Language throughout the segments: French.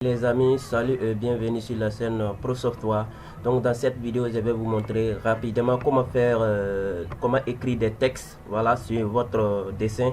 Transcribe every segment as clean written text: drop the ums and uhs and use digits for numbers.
Les amis, salut et bienvenue sur la chaîne Pro Software. Donc dans cette vidéo, je vais vous montrer rapidement comment faire, comment écrire des textes, voilà, sur votre dessin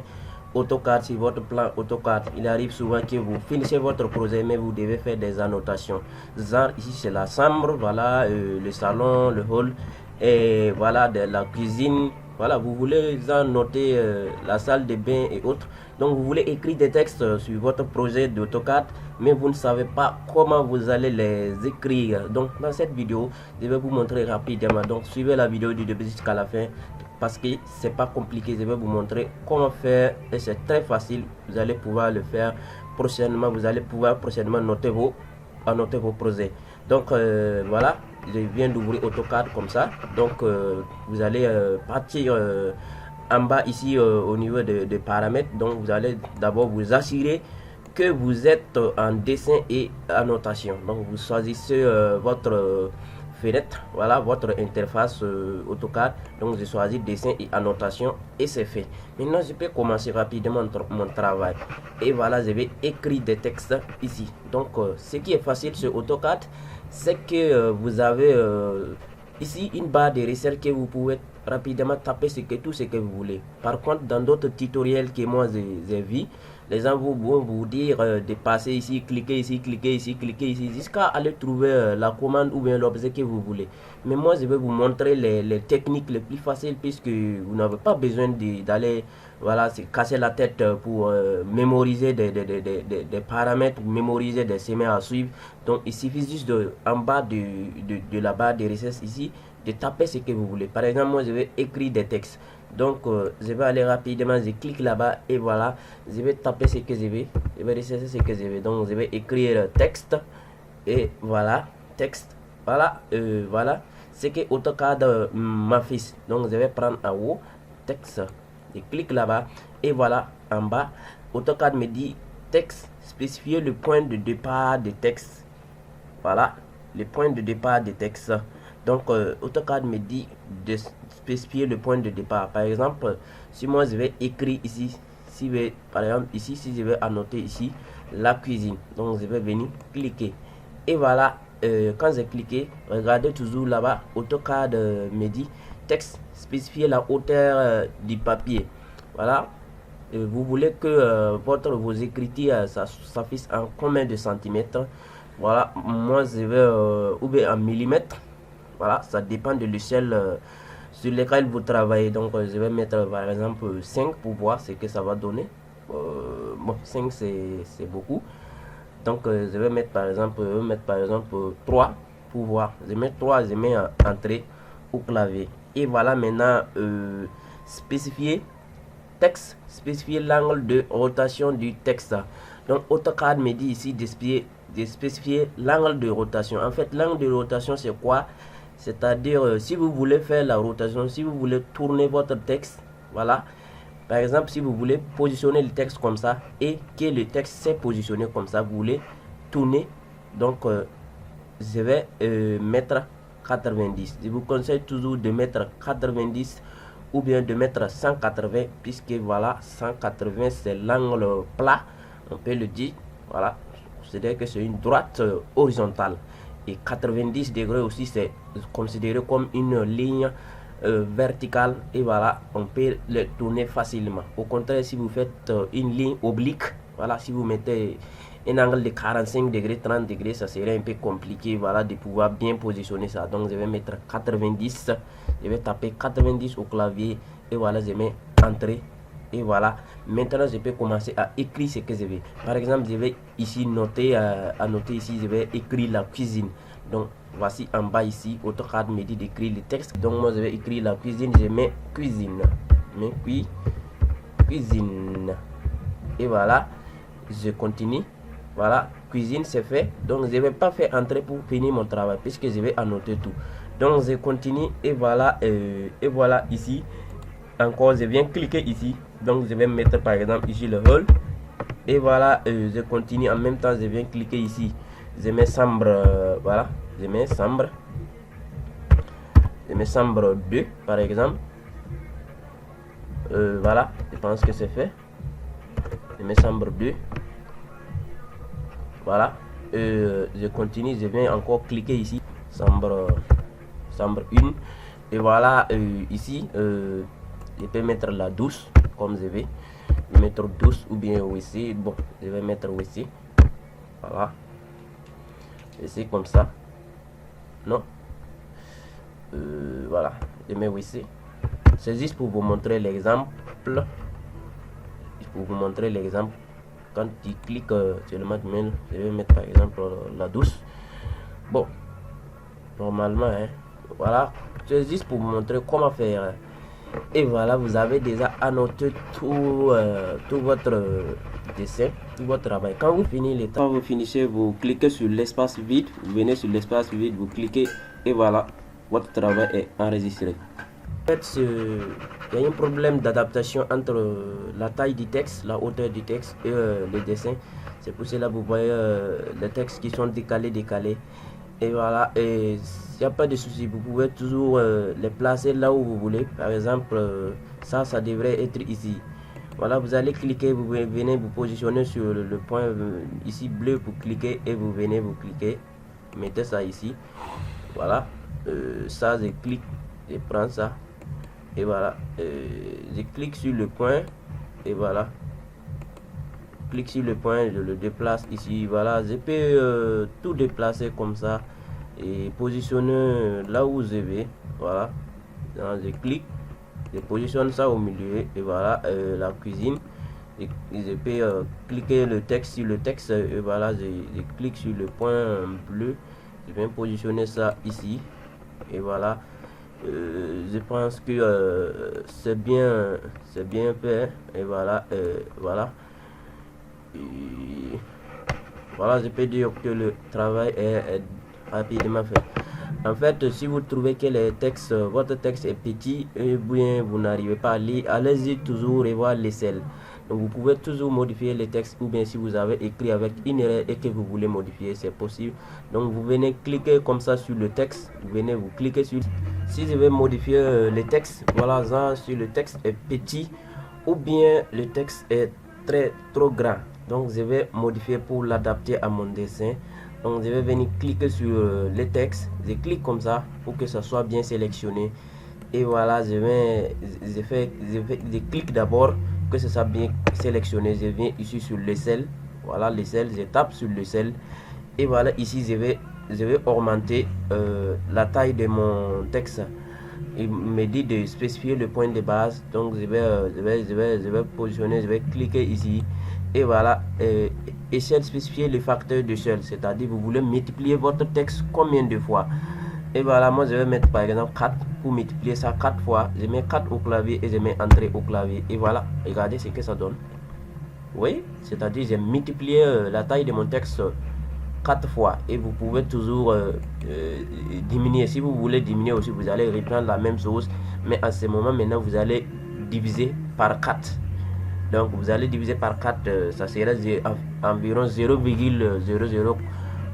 AutoCAD, sur votre plan AutoCAD. Il arrive souvent que vous finissez votre projet, mais vous devez faire des annotations. Genre ici c'est la chambre, voilà, le salon, le hall, et voilà de la cuisine. Voilà, vous voulez annoter la salle de bain et autres. Donc vous voulez écrire des textes sur votre projet d'AutoCAD, mais vous ne savez pas comment vous allez les écrire. Donc dans cette vidéo, je vais vous montrer rapidement. Donc suivez la vidéo du début jusqu'à la fin parce que c'est pas compliqué. Je vais vous montrer comment faire et c'est très facile. Vous allez pouvoir le faire prochainement. Vous allez pouvoir prochainement annoter vos projets. Donc voilà, je viens d'ouvrir AutoCAD comme ça. Donc vous allez partir en bas ici au niveau des paramètres. Donc vous allez d'abord vous assurer que vous êtes en dessin et annotation. Donc vous choisissez votre fenêtre, voilà votre interface AutoCAD. Donc je choisis dessin et annotation et c'est fait. Maintenant je peux commencer rapidement mon travail et voilà, je vais écrire des textes ici. Donc ce qui est facile sur AutoCAD, c'est que vous avez ici une barre de recherche que vous pouvez rapidement taper tout ce que vous voulez. Par contre, dans d'autres tutoriels que moi j'ai vu, les gens vont vous dire de passer ici, cliquer ici, cliquer ici, cliquer ici, jusqu'à aller trouver la commande ou bien l'objet que vous voulez. Mais moi, je vais vous montrer les techniques les plus faciles puisque vous n'avez pas besoin d'aller voilà, se casser la tête pour mémoriser des paramètres, mémoriser des schémas à suivre. Donc, il suffit juste en bas de la barre de recherche ici, de taper ce que vous voulez. Par exemple, moi, je vais écrire des textes. Donc, je vais aller rapidement, je clique là-bas et voilà, je vais taper ce que je vais rechercher ce que je veux. Donc, je vais écrire texte et voilà, texte, voilà, voilà, ce que AutoCAD m'affiche. Donc, je vais prendre en haut, texte, je clique là-bas et voilà, en bas, AutoCAD me dit texte, spécifier le point de départ de texte. Voilà, le point de départ de texte. Donc, AutoCAD me dit de spécifier le point de départ. Par exemple, si moi je vais écrire ici, par exemple ici, si je vais annoter ici la cuisine, donc je vais venir cliquer. Et voilà, quand j'ai cliqué, regardez toujours là-bas, AutoCAD me dit texte, spécifier la hauteur du papier. Voilà. Vous voulez que vos écritures s'affichent en combien de centimètres? Voilà, moi je vais ou bien en millimètres. Voilà, ça dépend de l'échelle sur laquelle vous travaillez. Donc je vais mettre par exemple 5 pour voir ce que ça va donner. Bon, 5 c'est beaucoup. Donc je vais mettre par exemple 3 pour voir. Je mets 3, je mets entrée au clavier. Et voilà, maintenant spécifier texte, spécifier l'angle de rotation du texte. Donc AutoCAD me dit ici de spécifier l'angle de rotation. En fait, l'angle de rotation c'est quoi? C'est-à-dire si vous voulez faire la rotation, si vous voulez tourner votre texte, voilà, par exemple si vous voulez positionner le texte comme ça et que le texte s'est positionné comme ça, vous voulez tourner, donc je vais mettre 90. Je vous conseille toujours de mettre 90 ou bien de mettre 180 puisque voilà, 180 c'est l'angle plat, on peut le dire, voilà, c'est-à-dire que c'est une droite horizontale. Et 90 degrés aussi c'est considéré comme une ligne verticale et voilà, on peut le tourner facilement. Au contraire, si vous faites une ligne oblique, voilà, si vous mettez un angle de 45 degrés, 30 degrés, ça serait un peu compliqué, voilà, de pouvoir bien positionner ça. Donc je vais mettre 90, je vais taper 90 au clavier et voilà, je mets entrée. Et voilà, maintenant je peux commencer à écrire ce que je veux. Par exemple, je vais ici noter, annoter ici, je vais écrire la cuisine. Donc voici en bas ici, AutoCAD me dit d'écrire le texte. Donc moi je vais écrire la cuisine, je mets cuisine. Cuisine. Et voilà, je continue. Voilà, cuisine c'est fait. Donc je vais pas faire entrer pour finir mon travail puisque je vais annoter tout. Donc je continue et voilà ici. Encore je viens cliquer ici, donc je vais mettre par exemple ici le hall et voilà, je continue en même temps, je viens cliquer ici, je mets chambre, voilà, je mets chambre 2 par exemple, voilà, je pense que c'est fait, je mets chambre 2, voilà, Je continue, je viens encore cliquer ici, chambre 1, et voilà, ici je peux mettre la douce comme je vais mettre douce ou bien WC. Bon, je vais mettre WC, voilà, WC comme ça, non, voilà, je mets WC. C'est juste pour vous montrer l'exemple, quand tu cliques sur le mail, je vais mettre par exemple la douce. Bon, normalement, hein, voilà, c'est juste pour vous montrer comment faire. Et voilà, vous avez déjà annoté tout votre dessin, tout votre travail. Quand vous finissez, vous cliquez sur l'espace vide, vous venez sur l'espace vide, vous cliquez et voilà, votre travail est enregistré. En fait, il y a un problème d'adaptation entre la taille du texte, la hauteur du texte et le dessin. C'est pour cela que vous voyez les textes qui sont décalés. Et voilà, et il n'y a pas de souci, vous pouvez toujours les placer là où vous voulez. Par exemple, ça devrait être ici. Voilà, vous allez cliquer, vous venez vous positionner sur le point ici bleu, vous cliquez et vous venez vous cliquer. Mettez ça ici. Voilà, ça je clique, je prends ça. Et voilà, je clique sur le point et voilà. Clique sur le point, je le déplace ici. Voilà, je peux tout déplacer comme ça et positionner là où je vais. Voilà, donc, je clique, je positionne ça au milieu et voilà, la cuisine. Et je peux cliquer le texte sur le texte et voilà, je clique sur le point bleu, je viens positionner ça ici et voilà. Je pense que c'est bien fait et voilà, voilà. Et voilà, je peux dire que le travail est rapidement fait. En fait, si vous trouvez que votre texte est petit et bien vous n'arrivez pas à lire, allez-y toujours revoir l'aisselle. Donc vous pouvez toujours modifier les textes, ou bien si vous avez écrit avec une erreur et que vous voulez modifier, c'est possible. Donc vous venez cliquer comme ça sur le texte, vous cliquez sur. Si je vais modifier le texte, voilà, genre, si le texte est petit ou bien le texte est trop grand, donc je vais modifier pour l'adapter à mon dessin. Donc je vais venir cliquer sur le texte, je clique comme ça pour que ça soit bien sélectionné et voilà, je clique d'abord que ce soit bien sélectionné. Je viens ici sur l'aisselle, voilà l'aisselle, je tape sur l'aisselle et voilà, ici je vais augmenter la taille de mon texte. Il me dit de spécifier le point de base, donc je vais positionner, je vais cliquer ici et voilà, échelle, spécifier le facteur d'échelle, c'est-à-dire vous voulez multiplier votre texte combien de fois. Et voilà, moi je vais mettre par exemple 4 pour multiplier ça 4 fois. Je mets 4 au clavier et je mets entrée au clavier et voilà, regardez ce que ça donne. Oui, c'est-à-dire j'ai multiplié la taille de mon texte 4 fois et vous pouvez toujours diminuer. Si vous voulez diminuer aussi, vous allez reprendre la même chose, mais à ce moment maintenant vous allez diviser par 4. Donc vous allez diviser par 4, ça sera environ 0,00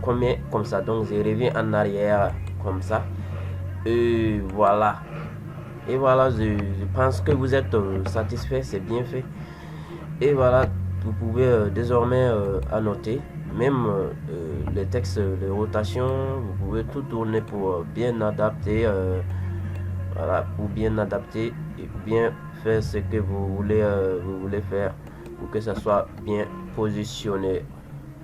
combien, comme ça. Donc je reviens en arrière comme ça et voilà, je pense que vous êtes satisfait, c'est bien fait. Et voilà, vous pouvez désormais annoter même les textes de rotation. Vous pouvez tout tourner pour bien adapter, voilà, pour bien adapter et bien faire ce que vous voulez faire pour que ça soit bien positionné.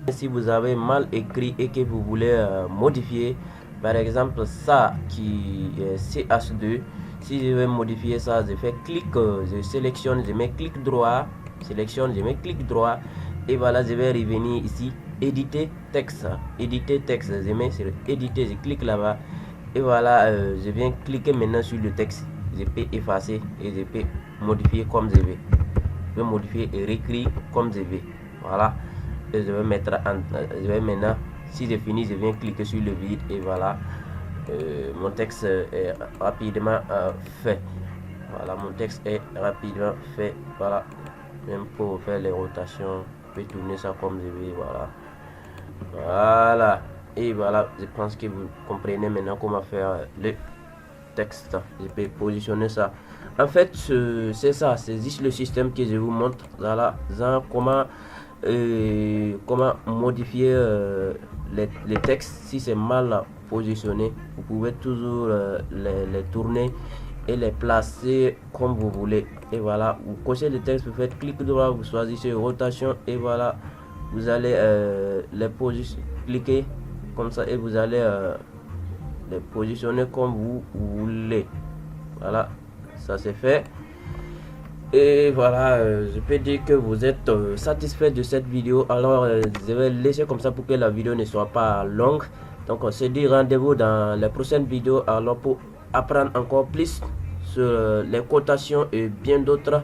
Si vous avez mal écrit et que vous voulez modifier, par exemple ça qui est CH2, si je vais modifier ça, je fais clic, je sélectionne, je mets clic droit, sélectionne, je mets clic droit et voilà, je vais revenir ici, éditer texte, je mets sur éditer, je clique là-bas et voilà, je viens cliquer maintenant sur le texte, je peux effacer et je peux modifier comme je veux, je vais modifier et réécrire comme je veux, voilà. Et je vais mettre je vais maintenant, si j'ai fini, je viens cliquer sur le vide et voilà, mon texte est rapidement fait. Voilà, mon texte est rapidement fait. Voilà, même pour faire les rotations, je peux tourner ça comme je veux. Voilà, et voilà, je pense que vous comprenez maintenant comment faire le texte. Je peux positionner ça. En fait, c'est ça, c'est juste le système que je vous montre. Voilà, comment comment modifier les textes si c'est mal positionné. Vous pouvez toujours les tourner et les placer comme vous voulez. Et voilà, vous cochez le texte, vous faites clic droit, vous choisissez rotation et voilà, vous allez les positionner, cliquer comme ça et vous allez les positionner comme vous voulez. Voilà, ça c'est fait. Et voilà, je peux dire que vous êtes satisfait de cette vidéo. Alors je vais laisser comme ça pour que la vidéo ne soit pas longue. Donc on se dit rendez-vous dans les prochaines vidéos alors pour apprendre encore plus sur les cotations et bien d'autres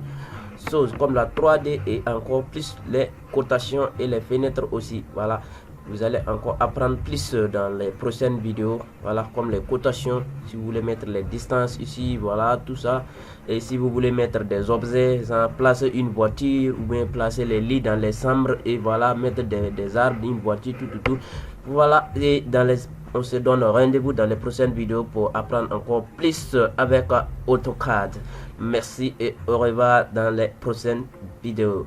choses comme la 3D et encore plus les cotations et les fenêtres aussi. Voilà, vous allez encore apprendre plus dans les prochaines vidéos. Voilà, comme les cotations, si vous voulez mettre les distances ici, voilà, tout ça. Et si vous voulez mettre des objets, placer une voiture ou bien placer les lits dans les chambres et voilà, mettre des arbres, une voiture, tout. Voilà, et on se donne rendez-vous dans les prochaines vidéos pour apprendre encore plus avec AutoCAD. Merci et au revoir dans les prochaines vidéos.